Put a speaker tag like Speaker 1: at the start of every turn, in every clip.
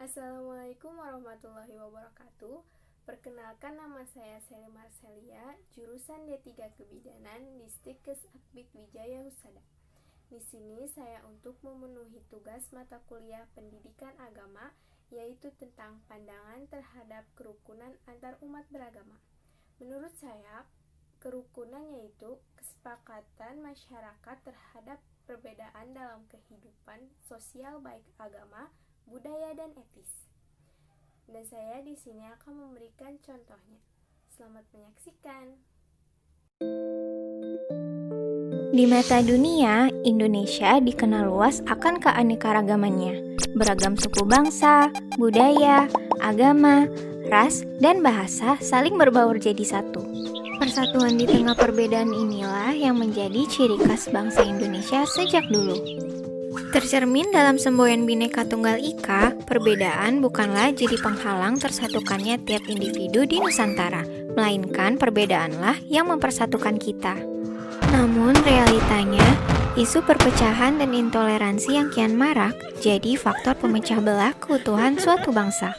Speaker 1: Assalamualaikum warahmatullahi wabarakatuh. Perkenalkan, nama saya Sally Marcelia, jurusan D3 Kebidanan di Stikes Akbid Wijaya Husada. Di sini saya untuk memenuhi tugas mata kuliah pendidikan agama, yaitu tentang pandangan terhadap kerukunan antar umat beragama. Menurut saya, kerukunan yaitu kesepakatan masyarakat terhadap perbedaan dalam kehidupan sosial baik agama, budaya, dan etis. Dan saya di sini akan memberikan contohnya. Selamat menyaksikan.
Speaker 2: Di mata dunia, Indonesia dikenal luas akan keanekaragamannya. Beragam suku bangsa, budaya, agama, ras, dan bahasa saling berbaur jadi satu. Persatuan di tengah perbedaan inilah yang menjadi ciri khas bangsa Indonesia sejak dulu. Tercermin dalam semboyan Bhinneka Tunggal Ika, perbedaan bukanlah jadi penghalang tersatukannya tiap individu di Nusantara, melainkan perbedaanlah yang mempersatukan kita. Namun realitanya, isu perpecahan dan intoleransi yang kian marak jadi faktor pemecah belah keutuhan suatu bangsa.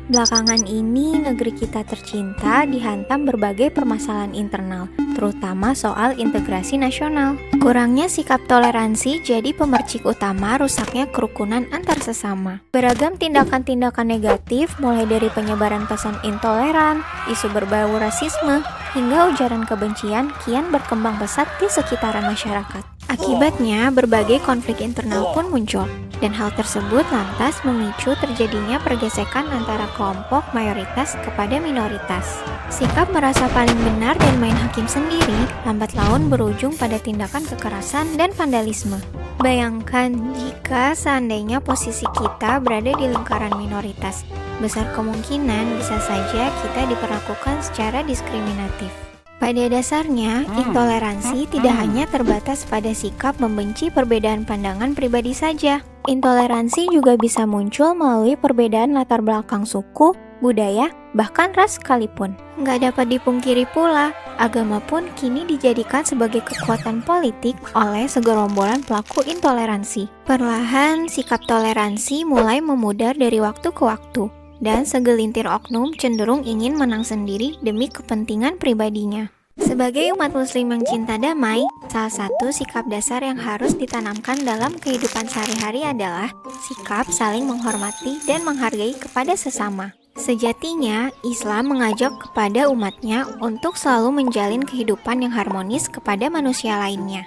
Speaker 2: Belakangan ini, negeri kita tercinta dihantam berbagai permasalahan internal, terutama soal integrasi nasional. Kurangnya sikap toleransi jadi pemercik utama rusaknya kerukunan antar sesama. Beragam tindakan-tindakan negatif, mulai dari penyebaran pesan intoleran, isu berbau rasisme, hingga ujaran kebencian kian berkembang pesat di sekitaran masyarakat. Akibatnya, berbagai konflik internal pun muncul, dan hal tersebut lantas memicu terjadinya pergesekan antara kelompok mayoritas kepada minoritas. Sikap merasa paling benar dan main hakim sendiri lambat laun berujung pada tindakan kekerasan dan vandalisme. Bayangkan jika seandainya posisi kita berada di lingkaran minoritas, besar kemungkinan bisa saja kita diperlakukan secara diskriminatif. Pada dasarnya, intoleransi tidak hanya terbatas pada sikap membenci perbedaan pandangan pribadi saja. Intoleransi juga bisa muncul melalui perbedaan latar belakang suku, budaya, bahkan ras sekalipun. Nggak dapat dipungkiri pula, agama pun kini dijadikan sebagai kekuatan politik oleh segerombolan pelaku intoleransi. Perlahan, sikap toleransi mulai memudar dari waktu ke waktu, dan segelintir oknum cenderung ingin menang sendiri demi kepentingan pribadinya. Sebagai umat muslim yang cinta damai, salah satu sikap dasar yang harus ditanamkan dalam kehidupan sehari-hari adalah sikap saling menghormati dan menghargai kepada sesama. Sejatinya, Islam mengajak kepada umatnya untuk selalu menjalin kehidupan yang harmonis kepada manusia lainnya.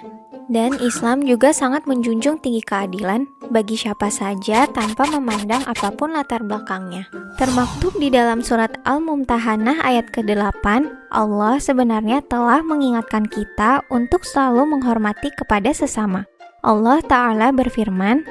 Speaker 2: Dan Islam juga sangat menjunjung tinggi keadilan bagi siapa saja tanpa memandang apapun latar belakangnya. Termaktub di dalam surat Al-Mumtahanah ayat ke-8, Allah sebenarnya telah mengingatkan kita untuk selalu menghormati kepada sesama. Allah Ta'ala berfirman,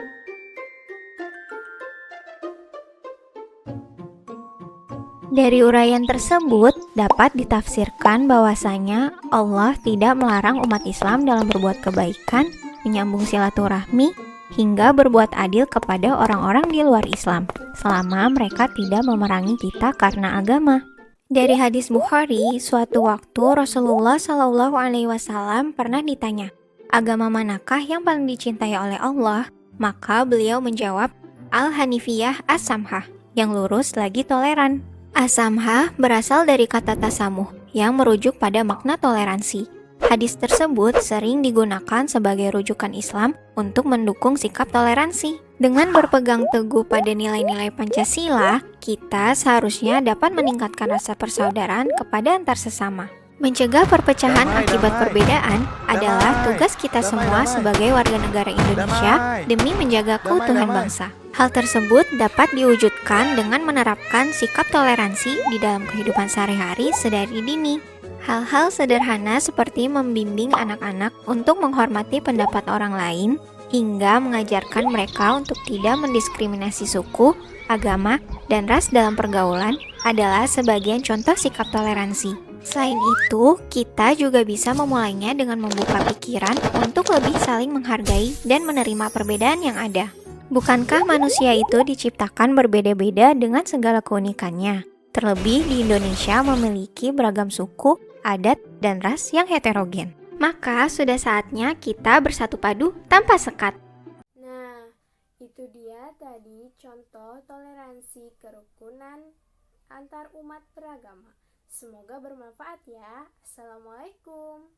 Speaker 2: dari uraian tersebut dapat ditafsirkan bahwasanya Allah tidak melarang umat Islam dalam berbuat kebaikan, menyambung silaturahmi, hingga berbuat adil kepada orang-orang di luar Islam, selama mereka tidak memerangi kita karena agama. Dari hadis Bukhari, suatu waktu Rasulullah SAW pernah ditanya, agama manakah yang paling dicintai oleh Allah? Maka beliau menjawab, Al-Hanifiyah As-Samhah, yang lurus lagi toleran. As-Samhah berasal dari kata tasamuh yang merujuk pada makna toleransi. Hadis tersebut sering digunakan sebagai rujukan Islam untuk mendukung sikap toleransi. Dengan berpegang teguh pada nilai-nilai Pancasila, kita seharusnya dapat meningkatkan rasa persaudaraan kepada antar sesama. Mencegah perpecahan akibat perbedaan adalah tugas kita semua sebagai warga negara Indonesia demi menjaga keutuhan bangsa. Hal tersebut dapat diwujudkan dengan menerapkan sikap toleransi di dalam kehidupan sehari-hari sedari dini. Hal-hal sederhana seperti membimbing anak-anak untuk menghormati pendapat orang lain, hingga mengajarkan mereka untuk tidak mendiskriminasi suku, agama, dan ras dalam pergaulan adalah sebagian contoh sikap toleransi. Selain itu, kita juga bisa memulainya dengan membuka pikiran untuk lebih saling menghargai dan menerima perbedaan yang ada. Bukankah manusia itu diciptakan berbeda-beda dengan segala keunikannya? Terlebih di Indonesia memiliki beragam suku, adat, dan ras yang heterogen. Maka sudah saatnya kita bersatu padu tanpa sekat.
Speaker 1: Nah, itu Itu dia tadi contoh toleransi kerukunan antar umat beragama. Semoga bermanfaat ya. Assalamualaikum.